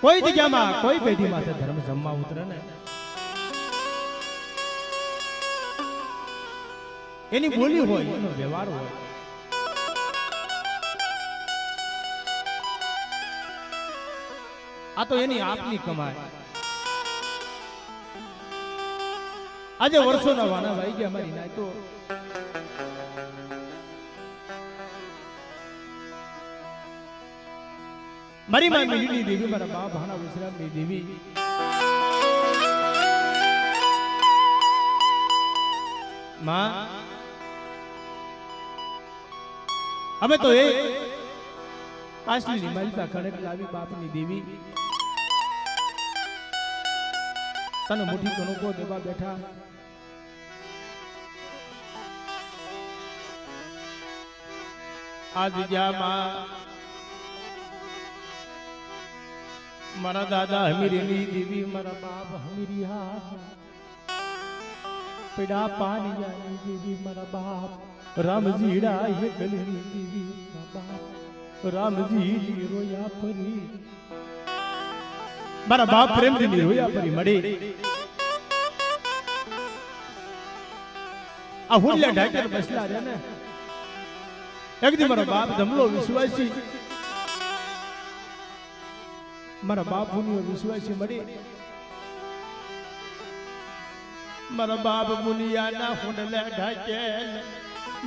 કોઈ જગ્યામાં કોઈ પેઢી માથે ધર્મ જમવા ઉતરે ને એની બોલી હોય, એનો વ્યવહાર હોય, આ તો એની આપની કમાય. આજે વર્ષોના વાના વાઈ ગયા અમારી ના તો મારી માં મિલીની દેવી, મારા બા ભાણા વિશ્રામની દેવી, માં અમે તો એ કાશલીની માલિકા ખડક લાવી બાપની દેવી તને મોટી કણકો દેવા બેઠા. આ જગ્યામાં મારા દાદા હમીરીની દેવી, મારા બાપ હમીરિયા પીડા પાનિયાની દેવી, મારા બાપ રામજીડા હે ગલીની દેવી, બાપ રામજી રોયા પરી, મારા બાપ પ્રેમજી રોયા પરી મળી. આ હુલ્યા ઢાકર બસલા રે ને એક દી મારો બાપ ધમલો વિશ્વાસી, મારા બાપુની વિશ્વાસી મળી. મારા બાપ મુનિયાના હુંડલા ઢાકેલ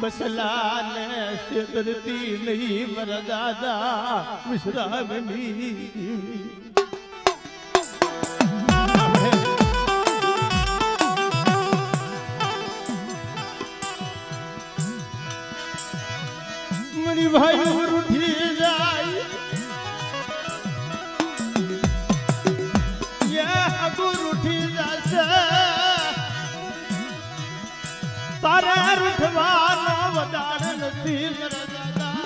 બસલા ને છેતરતી નહીં, મારા દાદા વિશ્રામની મરી ભાઈ ઉઠી જાય તારે રૂઠવાનો વધાર નથી મારા દાદા.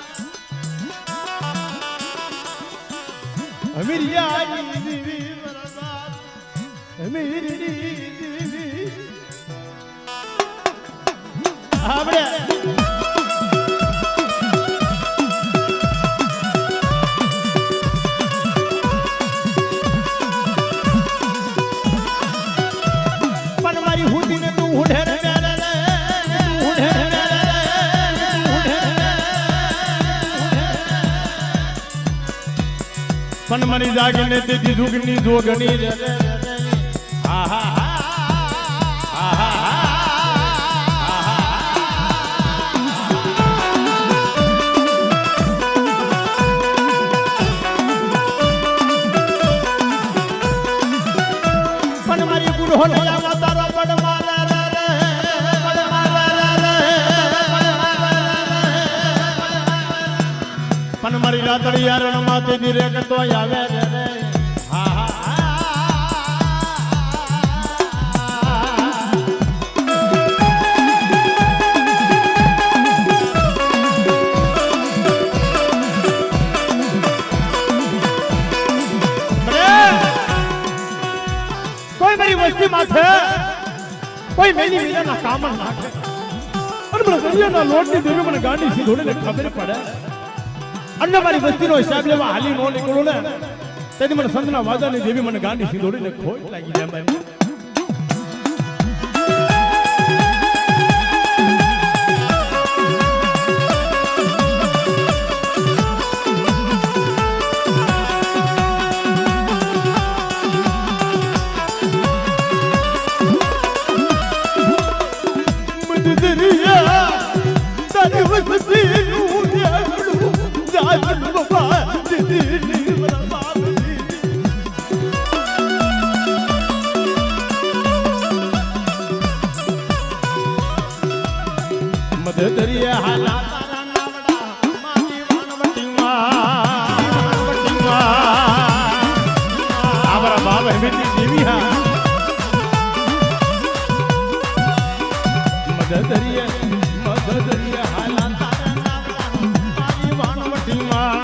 અમીરિયાની દેવી, મારા બાપ અમીરી દેવી આપણે પણ મારી હુદીને તું ઉઢે પણ મારી જાગીને તેથી જુગની જોગણી રે. હા હા પણ મારી ગુરહો તારો પડ પણ મારી રાતડી યારણ માથે ધીરે કરતો આવે રે. હા હા કોઈ મારી વસ્તી માથે કોઈ મેલી મીરાના કામ નાખે અને મને દરિયાના લોટની દેવી મને ગાંડી સીધોડીને ખબર પડે અને મારી વસ્તીનો હિસાબ લેવા હાલી નો નીકળું ને તેથી મને સંતના વાદાની દેવી મને ગાંડી સીધોડીને ખોટ લાગી જાય. મારી દરિયા હાલા તારા નાવડા મારી વાણવટીમાં આવરા બાપ હમીરી દેવી. હા મધ દરિયા હાલા તારા નાવડા મારી વાણવટીમાં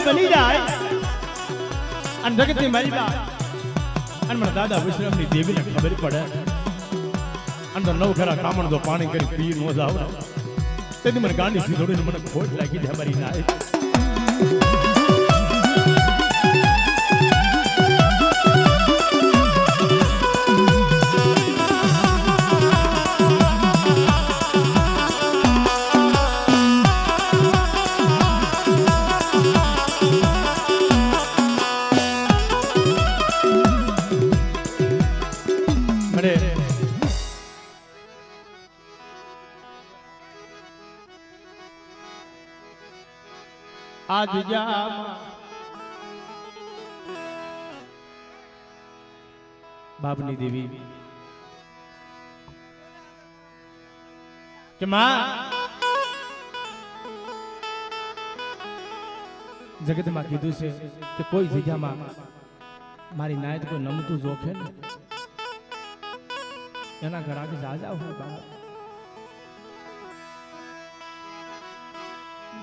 બની જાય અને જગતની મારી બા અને મારા દાદા વિશ્રામની દેવીને ખબર પડે અંદર નવ ખરા કામણ તો પાણી કરી પી ન જાવ તેથી મને ગાંડી સીધોડીને મને ખોટ લાગી જાય મારી નાય આજ બાબની દેવી કે માં જગતમાં કીધું છે કે કોઈ જગ્યામાં મારી નાયત કોઈ નમતું જોખે ને એના ઘર આગળ જાજા હોય બાબા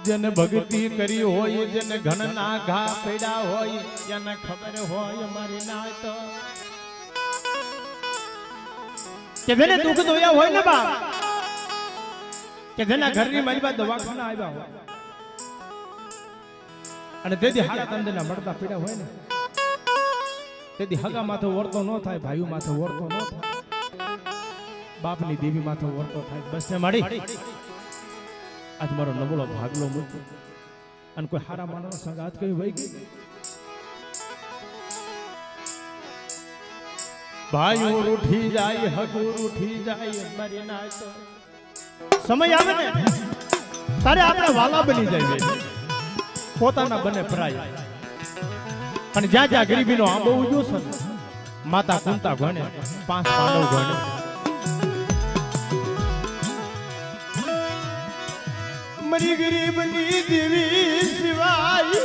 જેને ભક્તિ કરી હોય જેને ઘણના ઘા પડ્યા હોય એને ખબર હોય મારી નાયત કે જેને દુઃખ દોયા હોય ને બા કે જેના ઘરની મારી બા દવાખાના આવ્યા હોય અને તેથી હાડા તંદના મળતા પીડા હોય ને તેથી હગા માથે વર્તો ન થાય ભાઈઓ માથે વર્તો ન થાય બાપની દેવી માથે વર્તો થાય બસ ને મારી આજ મારો નબળો ભાગલો મૂક્યો અને કોઈ હારા માનવ સંગાત કઈ વહી ગઈ ભાઈઓ રૂઠી જાય હગુ રૂઠી જાય મારી નાય તો સમય આવે ને તારે આપણે વાલા બની જાય પોતાના બને પરાય અને જ્યાં જ્યાં ગરીબીનો આંબો ઉજ્યો છે માતા કુંતા ગણે 5 પાંડવ ગણે મરી ગરીબની દેવી સિવાય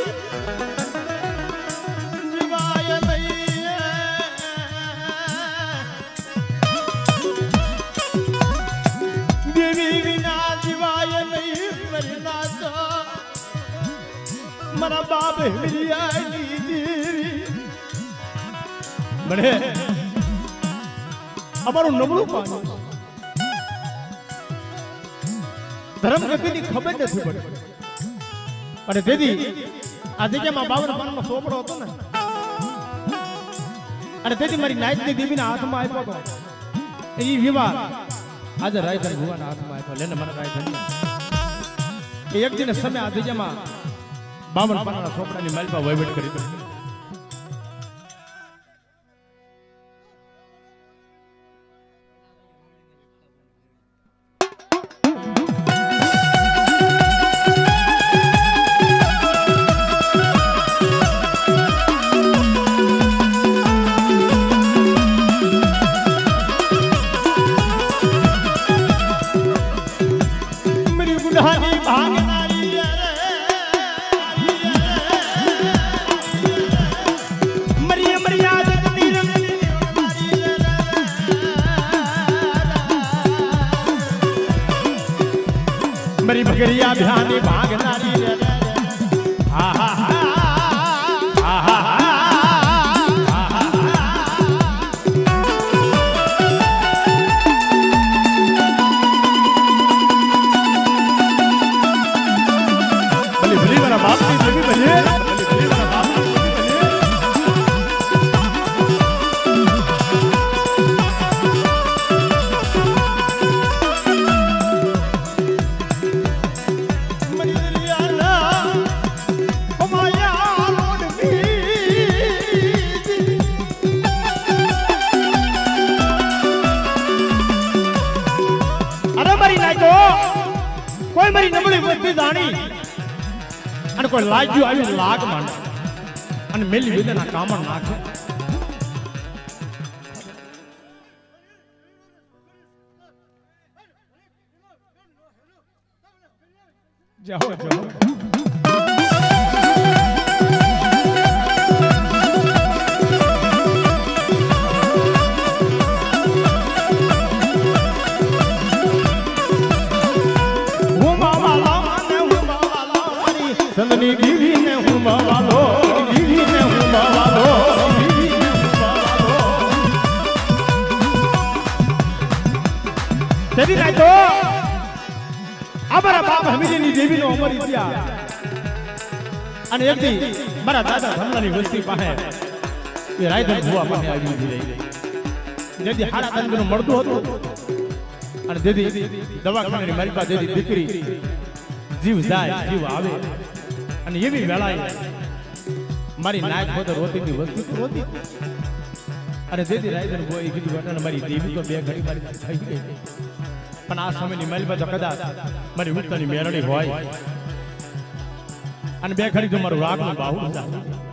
જીવાય નહીં દેવી વિના જીવાય નહીં મરના તો મારા બાપ હિરિયાની દેવી મને અમારું નબળું પાનું ધર્મ ગતિની ખબર નથી પડતી અને તેથી આ જગ્યામાં 52 પાનનો સોપડો હતો ને અને તેથી મારી નાયતની દેવીના હાથમાં આપ્યો હતો એ વિવાહ આજે રાયધન ભુવાના હાથમાં આપ્યો લેને મને રાયધન એ એક દિન સમય આ જગ્યામાં 52 પાનના સોપડાની માલપા વહીવટ કરી દીધો ભગરિયા ભ્યાની ભાગનારી હા હા હા હા ભલી ભલી મારા બાપની દેવી ભલે ભલી ભલી મારા બાપની કોઈ મારી નબળી વસ્તી જાણી અને કોઈ લાગ્યું આવી લાગ માંડે અને મેલી વિદના કામણ નાખે જાઓ જાઓ સંતની દેવીને હું બાવા તો અમારા બાપ હમીરની દેવીનો અમર ઇતિહાસ અને એકથી મારા દાદા ધમલાની વસ્તી પાસે એ રાયધન ભુવા પાસે આવી રહી જેથી હારા તંગનું મળતું હતું અને જેથી દવાખાનાની મારી પાસે જેથી દીકરી જીવ જાય જીવ આવે અને એવી વેળાએ મારી નાક પોતે રોતીની વસ્તુ રોતી અને જેથી રાયધન ભુવાએ કીધું ઘટના મારી દેવી તો બે ઘડી મારી થઈ ગઈ પણ આ સમયની મારી તો કદાચ મારી ઉત્તરની મેરડી હોય અને બે ઘડી તો મારું રાગનું બાહુ જાય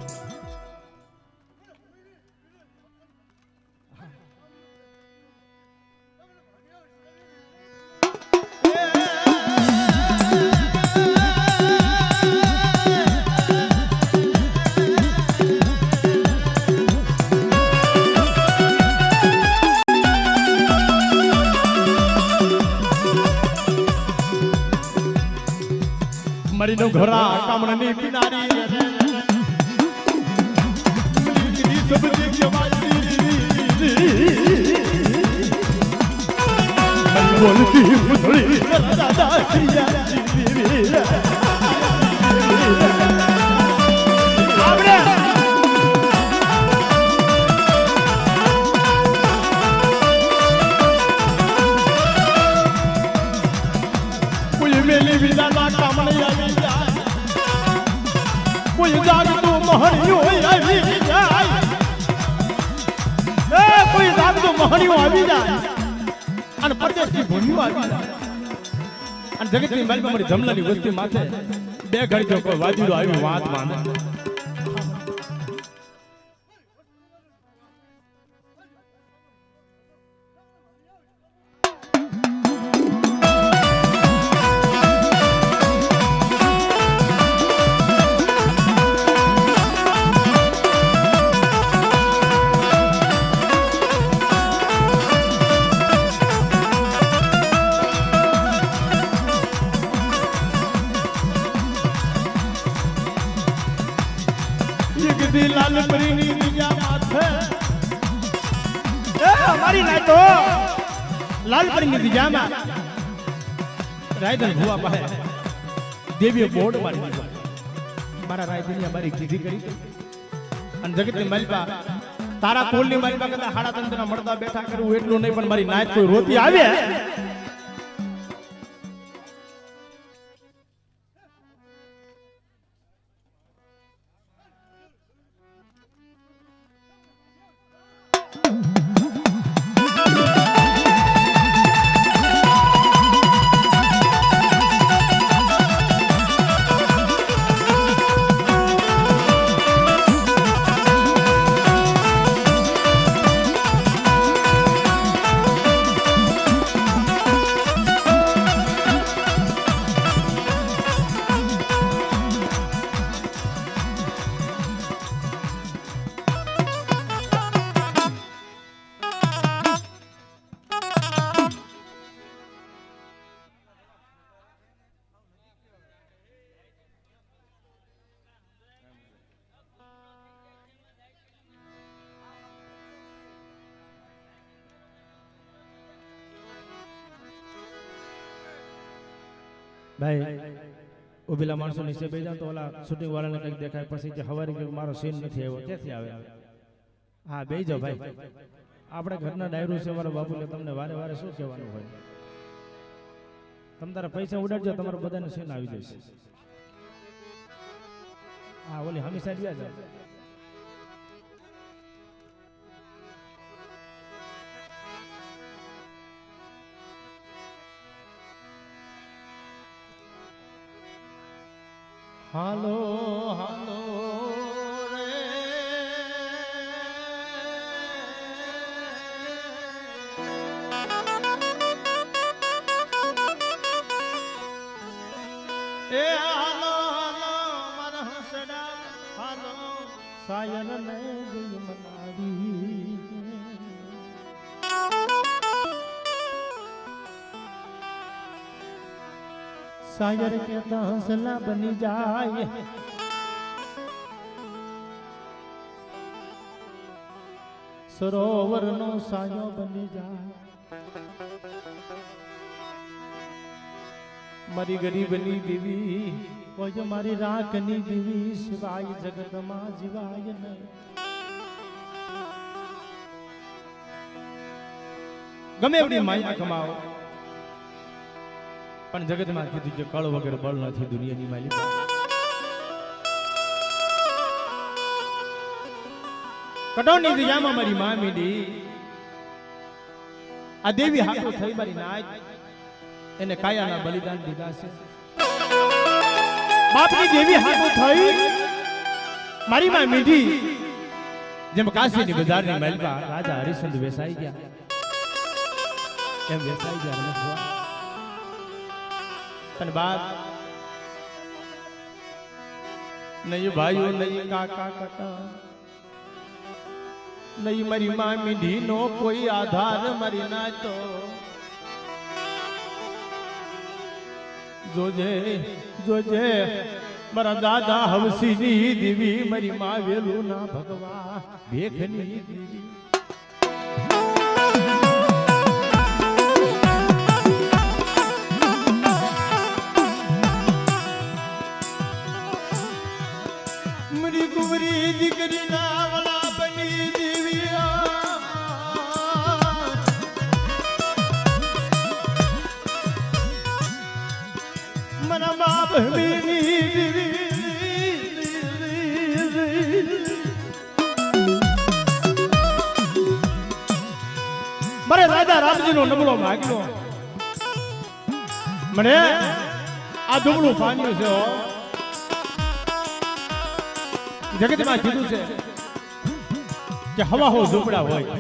મરીનો ઘોરા કામણની કિનારી સબજી જવાઈ મન બોલતી પુતળી દાદા ક્રિયા આપણે કોઈ મેલી વિના કામણી આવી કોઈ જાગતું મહણિયું આવી જાય એ કોઈ જાગતું મહણિયું આવી જાય અને પરદેશની ભૂમિઓ આવી જાય અને જગતની માલમાં મારી ધમલાની વસ્તી માથે બે ઘડી જો કોઈ વાજીડો આવી વાત માને લાલપરીની બીજા માથે એ અમારી નાય તો લાલપરીની બીજામાં રાયધન ભુવા પાસે દેવીએ બોર્ડ મારી મારા રાયધની અમારી કીધી કરી અને જગતની માલપા તારા કોલની માલપા કદાચ હાડા તંત્રના મળતા બેઠા કરવું એટલું નહીં પણ મારી નાય કોઈ રોતી આવે ભાઈ ઉભેલા માણસો નીચે બેસી જાવ તો ઓલા શૂટિંગ વાળાને કંઈક દેખાય પછી જે હવારી કે મારો સીન નથી આવ્યો ક્યાંથી આવે હા બેસી જાઓ ભાઈ આપણે ઘરના ડાયરો છે મારા બાપુને તમને વારે વારે શું કહેવાનું હોય તમે તારા પૈસા ઉડાડજો તમારા બધાને સીન આવી જશે હા ઓલી હમી સાઈડ વ્યા જાવ હાલો હાલો રે એ હાલો હાલો મારા હસડા હાલો સાયર ને દિલ મનાવી सागर के हौसला बनी जाए सरोवर नो सायो बनी जाए મારી ગરીબની દેવી કોઈ મારી રાખની દેવી શિવાય જગતમાં જીવાય નહીં. ગમે એવડી માયા કમાવો પણ જગતમાં કીધું કે કળ વગર બળ નથી દુનિયાની માલિક. કટોની દિયામાં મારી માં મીડી આ દેવી હાથો થઈ મારી નાય એને કાયાના બલિદાન દીધા છે. બાપની દેવી હાથો થઈ મારી માં મીડી જેમ કાશીની બજારની મહેલમાં રાજા હરિશ્ચંદ્ર વેસાઈ ગયા એમ વેસાઈ ગયા રમેશભાઈ. પણ બાપ નહીં ભાઈઓ નહીં કાકા કાકા નહીં મારી માં મીઢી નો કોઈ આધાર મારી ના તો જોજે જોજે મારા દાદા હવસીની દેવી મારી માં વેલું ના ભગવા ભેખની દેવી. મારી કુંવરી દીકરી ના વાલા બની મના બાપ મારે રાજા રામજી નો નબળો માગ્યો મને આ દુબળું પાન્યું છે. જગતમાં કીધું છે કે હવા હો ઝૂંપડા હોય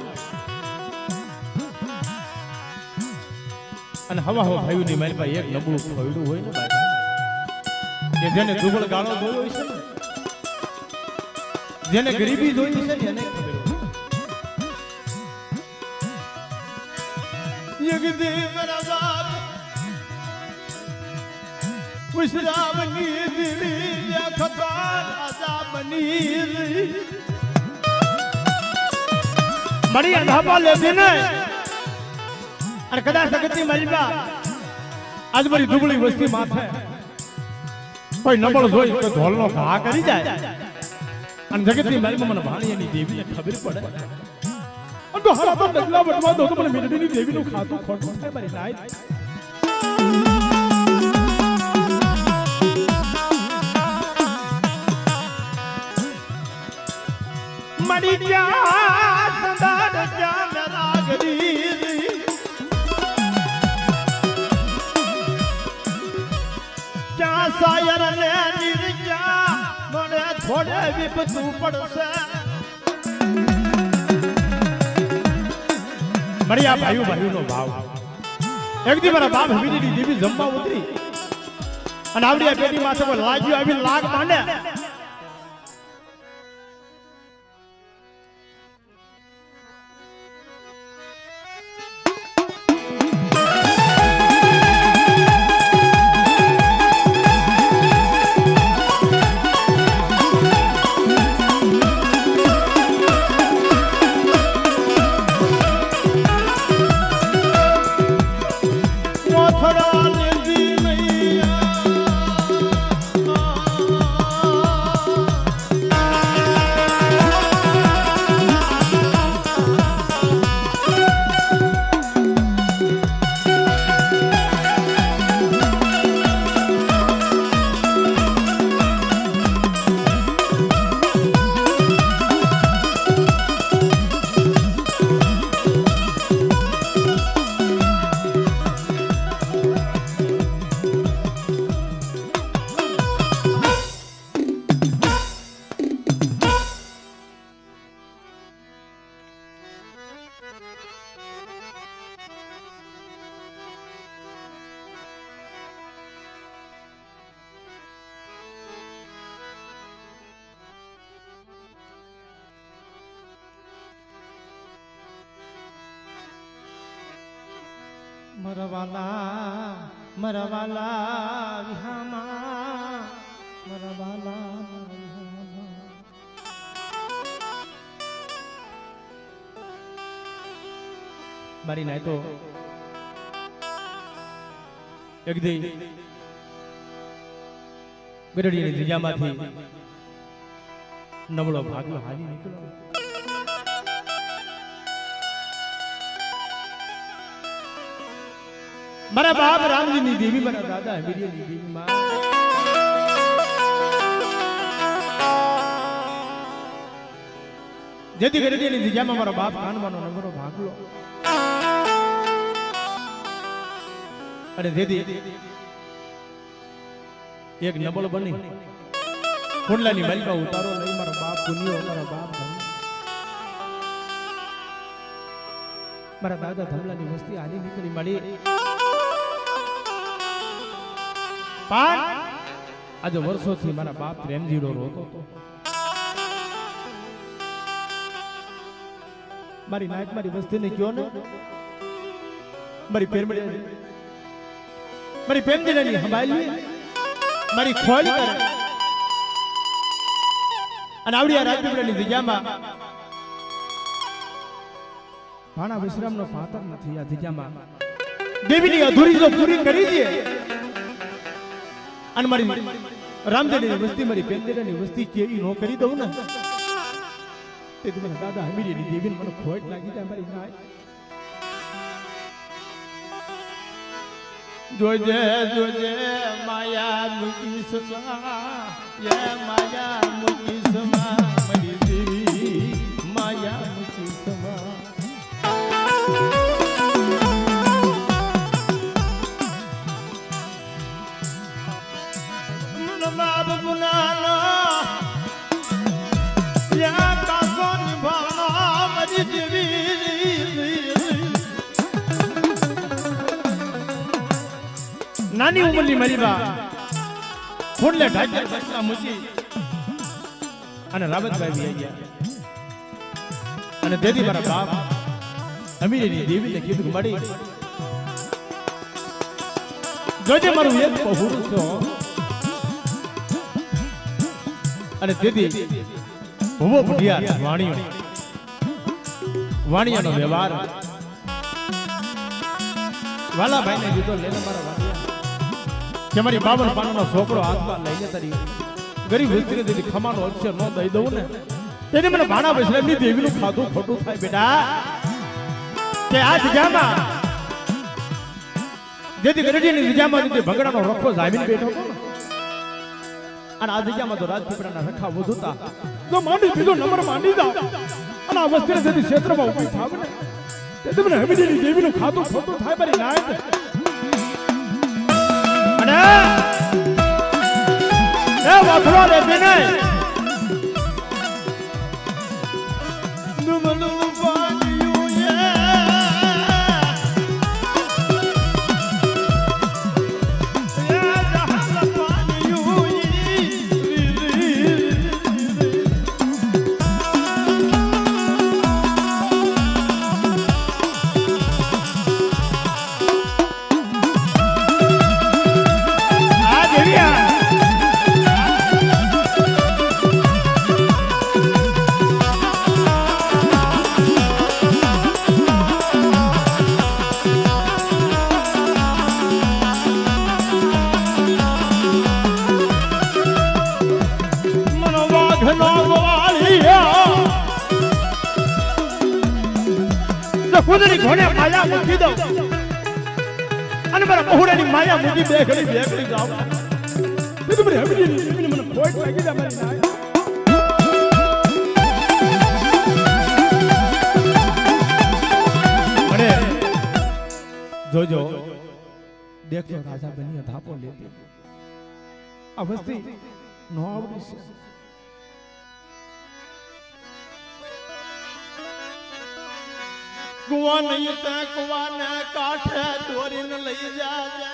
અને હવા હો ભાઈઓ ની મારી પાસે એક નબળું ખોયડું હોય ને ભાઈ કે જેને દુબળ ગાળો જોયો છે ને જેને ગરીબી જોઈ છે ને એને ખબર એક દે મારા બાપ વિશ્રામની દિલી ખબર આજાબની મળી અંધાપા લેતી ને અને કદાચ જગતની મલબા આજ મારી દુબળી વસ્તી માથે કોઈ નબળ જોઈ તો ઢોલનો ઘા કરી જાય અને જગતની મલબા મને ભાણિયાની દેવીને ખબર પડે અને તો હારા તો ડગલા વટવા દો તો મને મેરડીની દેવીનું ખાતું ખોટું થાય મારી નાય. મળી જા સંદાર જાન લાગડી ક્યાં સાયર ને નિર્જા મને થોડે વિપતું પડશે. મળ્યા ભાઈઓ ભાઈઓનો ભાવ એક દી મારા બાપ હમીની દેવી જમવા ઉતરી અને આવડી આ પેટી માથે કોઈ લાગ્યું આવી લાગ માંડે મરવાલા મરવાલા વિહામા મરવાલા મારી નાય તો એક દી ગરડીની જગ્યામાંથી નબળો ભાગલો હાલી નીકળ્યો. મારા બાપ રામજીની દેવી, મારા દાદા હમીરિયાની દેવી માં જેથી ગરડીની જગ્યામાં મારા બાપ કાનવાનો નબળો ભાગલો અને જેથી એક નબળ બની કુંડલાની માલિકા ઉતારો લઈ મારા બાપ પુનિયો, મારા બાપ મારા દાદા ધમલાની વસ્તી હાલી નીકળી મળી. પણ આજે વર્ષોથી મારા બાપ પ્રેમજીડો રોતો હતો. મારી નાયક મારી વસ્તીને કયો ને મારી પેરમડી મારી પ્રેમજીડાની હંભાળી મારી ખોલ કરે અને આવડી આ રાજપીપળાની જગ્યામાં ભાણા વિશ્રામનો પાત્ર નથી. આ જગ્યામાં દેવીની અધૂરી જો પૂરી કરી દે અને મારી રામદેવની વસ્તી મારી પ્રેમજીડાની વસ્તી કેવી નો કરી દઉં ને તે મને દાદા હમીરીની દેવીને મને ખોટ લાગી જાય. મારી નાય જોજે જોજે માયા મૂકી સમા, એ માયા મૂકી સમા, મારી દેવી માયા મૂકી સમા. બાપ ગુનાનો યા કાસો નિભાણો મારી દેવી. નાની ઉંમરની મારી બા ખોડલે ઢાંચા બસમાં મૂકી અને રાવતભાઈ આવી ગયા અને તેથી મારા બાપ હમીરીની દેવીને કીધું મળી જોજે મારું એક પહોળું છો. અને તેથી ભૂવો બુઢિયા વાણિયાનો વ્યવહાર વાલાભાઈને દીધો લઈને મારા વાણિયા કે મારી 52 પાનાનો છોકરો હાથમાં લઈને તારી ગરીબ વસ્તીને દીધી ખમાનો અક્ષર ન દઈ દઉં ને તેને મને ભાણા વૈષ્ણવની દેવીનું ખાધું ખોટું થાય બેટા. કે આ જગ્યામાં જેથી ગરડીની જગ્યામાં જે ભગડાનો રખો જામીન બેઠો હતો ને અને આ જગ્યામાં તો રાજપીપળાના રખા વધુતા જો માંડી બીજો નંબર માંડી જાવ અને આ વસ્તીને જેથી ક્ષેત્રમાં ઉભી થાવ ને તેથી મને હમીરીની દેવીનું ખાધું ખોટું થાય મારી નાયક. અને એ વાથરો રે બેને નુમલું પાડ્યું એ જહાલ પાડ્યું કુદરી ઘોડે માયા મૂકી દઉં અને મારા પહોળાની માયા મૂકી બે ઘડી જાવ તો મને હમીરીની મને ખોટ લાગી જાય મારી નાય. અને જોજો દેખજો રાજા બની ધાપો લેતી આ વસ્તી નો આવડી છે. કુવા નહીં તે કુવાને કાંઠે દોરીને લઈ જાજે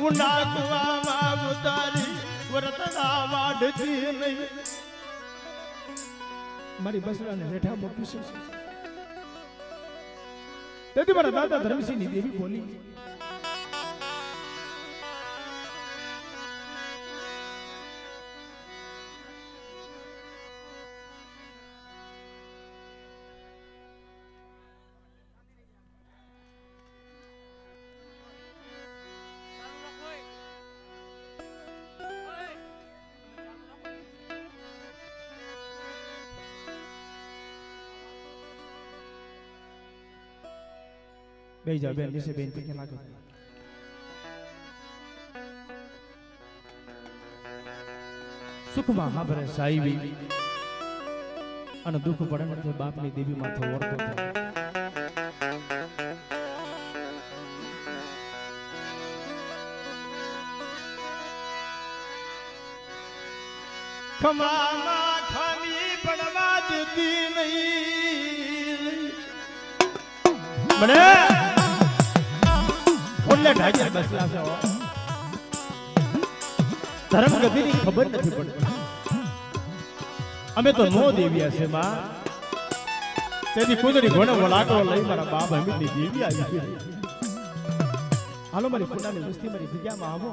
ઊંડા કુવામાં ઉતારી વરતડા વાડતી નહીં મારી બસરાને રેઠા મૂકી છે. તેથી મારા દાદા ધર્મસિંહની દેવી બોલી બેહી જાવ બેન નીચે બેન પીકે લાગે સુખમાં હાભરે સાઈવી અને દુઃખ પડે ને બાપની દેવી માથે વર્તો થાય ખમામાં ખામી પડવા દેતી નહીં મને ઓલે ઢાજર બસલા છે ધર્મ ગતિની ખબર નથી પડતી અમે તો નો દેવ્યા છે માં તેની કુદરી ઘોડે વલાટો લઈ મારા બાપ હમીદની દેવી આવી છે હાલો મારી કુંડાની વસ્તી મારી જગ્યામાં આવો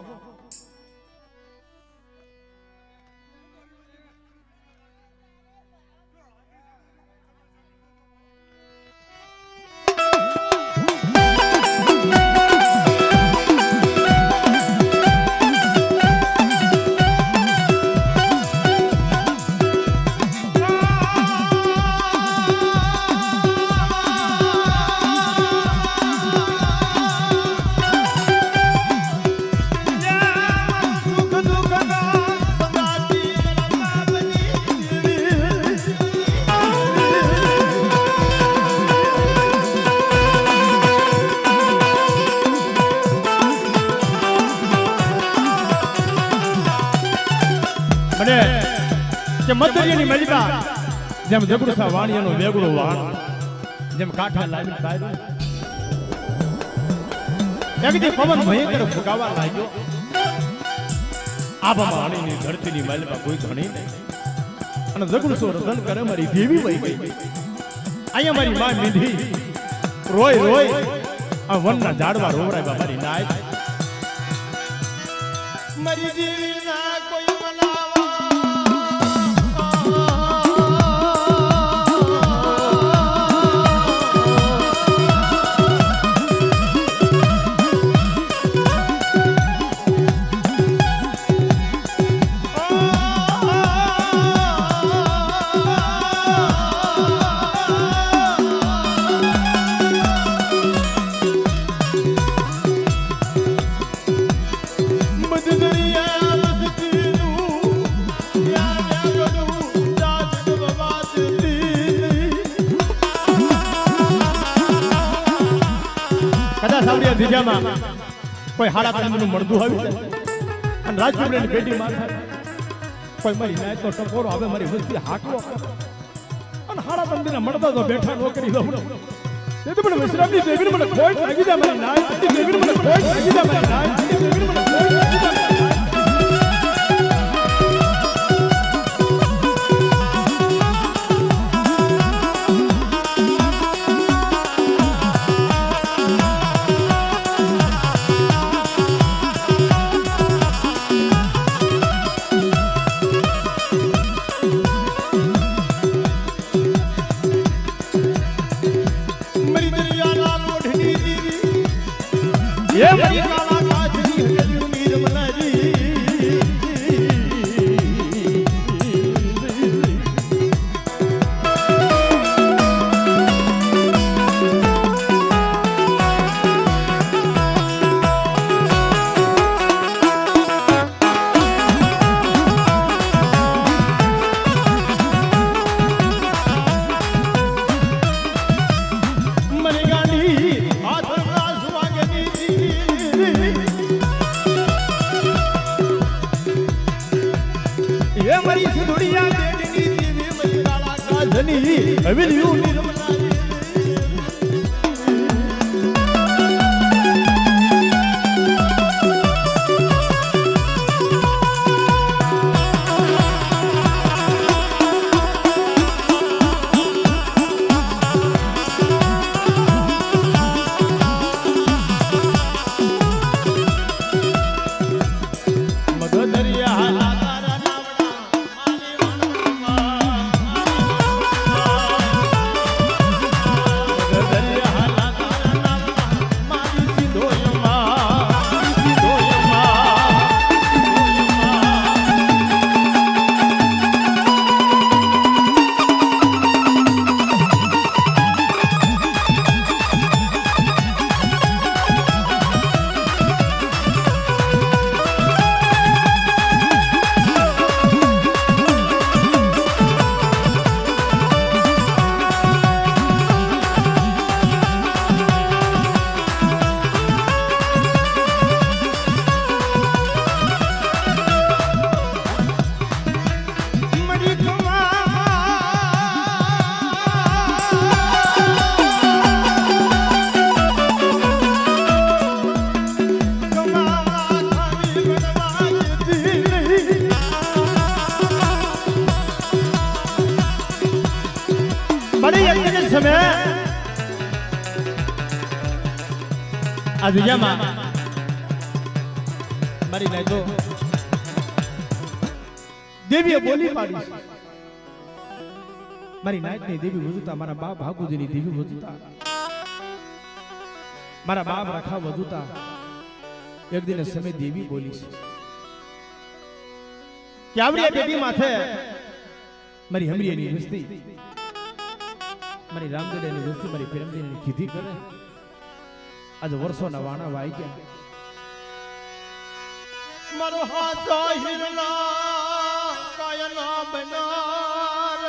કે મદરિયાની મલિકા જેમ જગુરસા વાણિયાનો વેગળો વાણ જેમ કાઠા લાવી બાયરું એકદી પવન ભયંકર ફૂંકાવા લાગ્યો આબા વાણીની ધરતીની મલિકા કોઈ ઘણી નહીં અને જગુરસો રદન કરે મારી દેવી વઈ ગઈ અહીંયા મારી માં મીંધી રોય રોય આ વનના ઝાડવા રોવરાય મારી નાય મારી દેવી ના કોઈ કોઈ હાડા તંદનું મળતું આવ્યું અને રાજ્યની પેટી માથે કોઈ મારી નાય તો ટકોરો આવે મારી વસ્તી હાકવો અને હાડા તંદના મળતા તો બેઠા નોકરી દઉં એ તો મને વિશ્રામની દેવીને મને ખોટ લાગી જાય મારી નાય દેવીને મને ખોટ લાગી જાય મારી નાય દેવીને મને ખોટ લાગી જાય बड़े एक दिन समय आज यमा મારી નાય તો દેવીએ બોલી પાડી મારી નાયકની દેવી વજુતા મારા બાપ ભાગુજીની દેવી વજુતા મારા બાપ રખા વજુતા એક દિન સમય દેવી બોલી છે કે આવડી બેટી માથે મારી હમરીની વસ્તી મારી રામદેવની વસ્તી મારી પ્રેમજીની કીધી કરે આજ વર્ષોના વાણા વાઈ ગયા મારો હાથ હિરના કાયના બનાર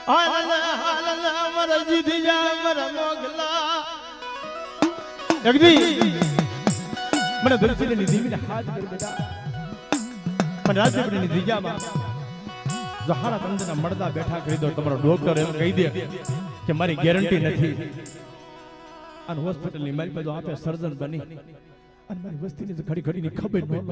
હાલ હાલ મર જીદિયા મર મોગલા જગદી મને દર્શનની દેવીને હાથ કરી બેટા પણ રાજપીપળીની દિજામાં જહારા કંદના મળદા બેઠા કરી દો તમારો ડોક્ટર એમ કહી દે કે મારી ગેરંટી નથી અને હોસ્પિટલની મારી બાજુ આપે સર્જન બની અને મારી વસ્તીની ઘડી ઘડીની ખબર ન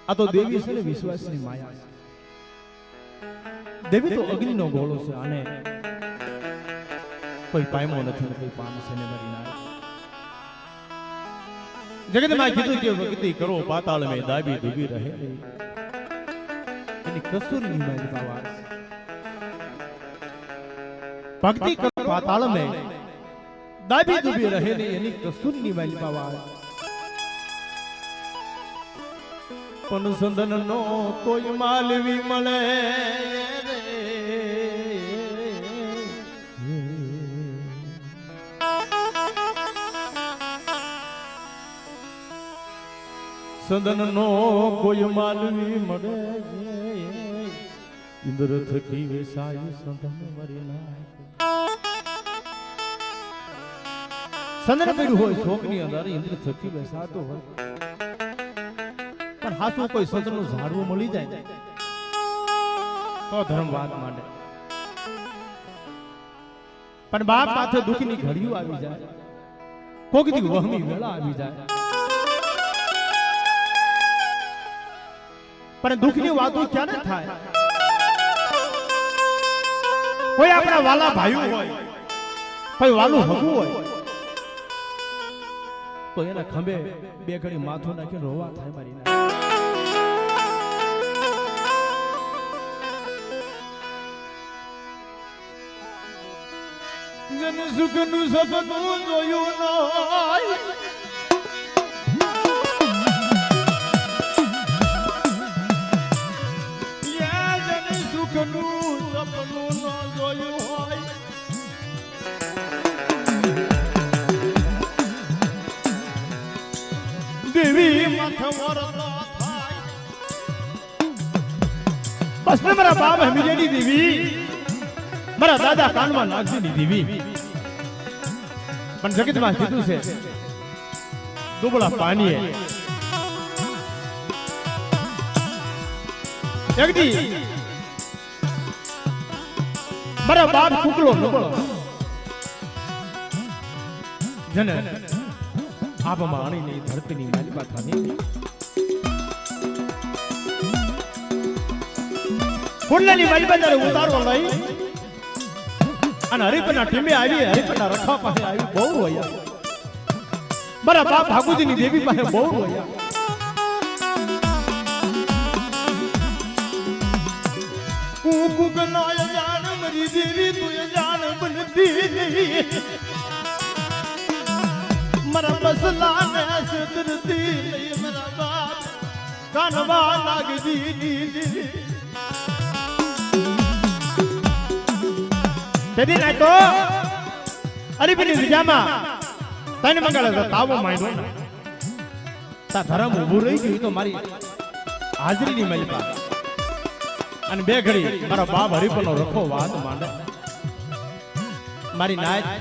આ તો દેવી છે ને વિશ્વાસની માયા દેવી તો અગ્નિનો ગોળો છે અને કોઈ પાયમો નથી કોઈ પામશે ને મરી ના જગતમાં કીધું કે ભક્તિ કરો પાતાળ મે દાબી ડૂબી રહે એની કસૂરની મારી આવાજ ભક્તિ કરો પાતાળ મે દાબી ડૂબી રહે ને એની કસૂરની મારી આવાજ પણ સંદન નો કોઈ માલવી મળે સંદન નો કોઈ માલવી મળે ઇન્દ્ર થકી વેસાય સંદન મરી નાય સંદન પડ્યું હોય શોકની અંદર ઇન્દ્ર થકી વેસાતો હોય પણ હાસુ કોઈ સંતનું ઝાડવું મળી જાય તો ધર્મવાદ માંડે પણ બાપ માથે દુઃખની ઘડીઓ આવી જાય કોક દી વહમી વેળા આવી જાય પણ દુઃખની વાતો ક્યારે થાય કોઈ આપણા વાલા ભાઈઓ હોય કોઈ વાલું હગું હોય તો એના ખંભે બે ઘડી માથું નાખીને રોવા થાય મારી ના જન સુખનું સપનું જોયું નોય જન સુખનું સપનું ન જોયું હોય દેવી માથે વરતો થાય બસ મેં મારા બાપ હમીજેની દેવી મારા દાદા કાનમાં નાગજીની દેવી પણ જગતમાં કીધું છે દુબળા પાણીએ જગદી મારા બાપ કુકલો નબળો જને આપમાં આણીની ધરતીની માલિકા થાની કુંડલાની માલિકા ત્યારે ઉતારવા લઈ અને હરિપના ટીમે આવી હરિપના રખા પાસે આવી બહુ રોયા મારા બાપ ભાગુજીની દેવી પાસે બહુ રોયા કુકુક નાય જાન મરી દેવી તું જાન બનતી નહીં મારા બસલા ને સદરતી નહીં મારા બાપ કાનવા નાગજી તેદી ના તો અરીબની વિજામાં તને મંગળ તાવો માંડ્યો તા ધરમ ઊભું રહી ગયું તો મારી હાજરીની મલપા અને બે ઘડી મારો બાપ હરિપનો રખો વાત માંડે મારી નાય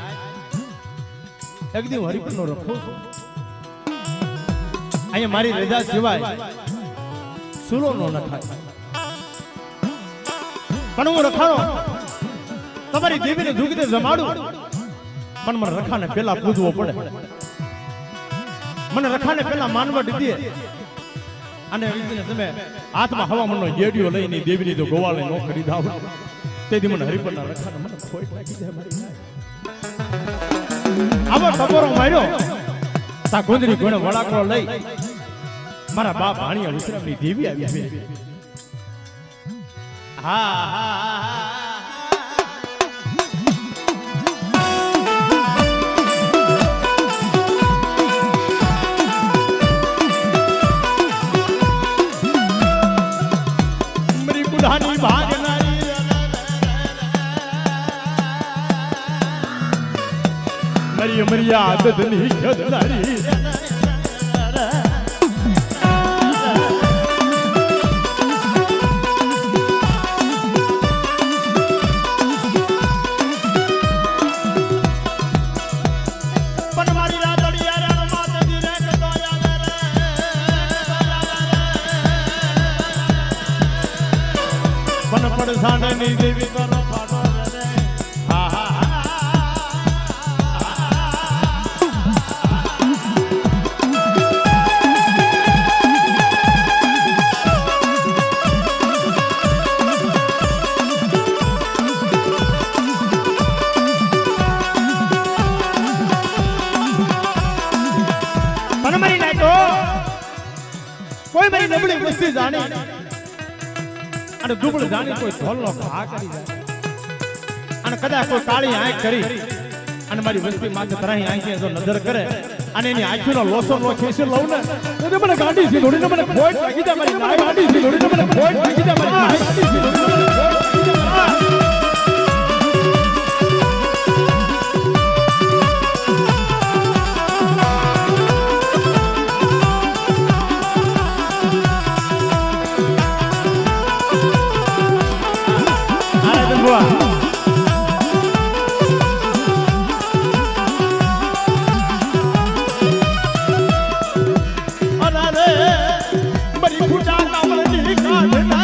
એકદી હરિપનો રખો અહીંયા મારી રજા સિવાય સુલો નો નખાય પણ હું રખાણો તમારી દેવીને ધૂકીને જમાડું પણ મને રખાને પેલા પૂજવો પડે મને રખાને પેલા માનવા દીધી અને તમે હાથમાં હવામાનનો જેડિયો લઈને દેવીની તો ગોવાળે નો કરી દાવ તેથી મને હરિપરના રખાને મને ખોટ લાગી જાય મારી આવો ટપોરો માર્યો તા ગોંદરી ગોણે વળાકડો લઈ મારા બાપ ભાણિયા વિશ્રામની દેવી આવી હા મરી ભાગનારી મરી મરિયા આદતની ખદનારી પડસાણની દેવી કરો પાડો રે હા હા પણ મારી ના તો કોઈ મારી નબળી વસ્તી જાણી અને દુબળ જાણી કોઈ ધોલનો ઘા કરી જાય અને કદાચ કોઈ કાળી આંખ કરી અને મારી વસ્તી માથે તરાહી આંખે જો નજર કરે અને એની આંખીનો લોસો નો ખેંચી લઉં ને તો મને ગાંડી સી દોડીને મને ખોટ લાગી જાય મારી નાય ગાંડી સી દોડીને મને ખોટ લાગી જાય મારી નાય ગાંડી સી દોડીને મને ખોટ લાગી બરી ફૂટા કાવળની કાઢના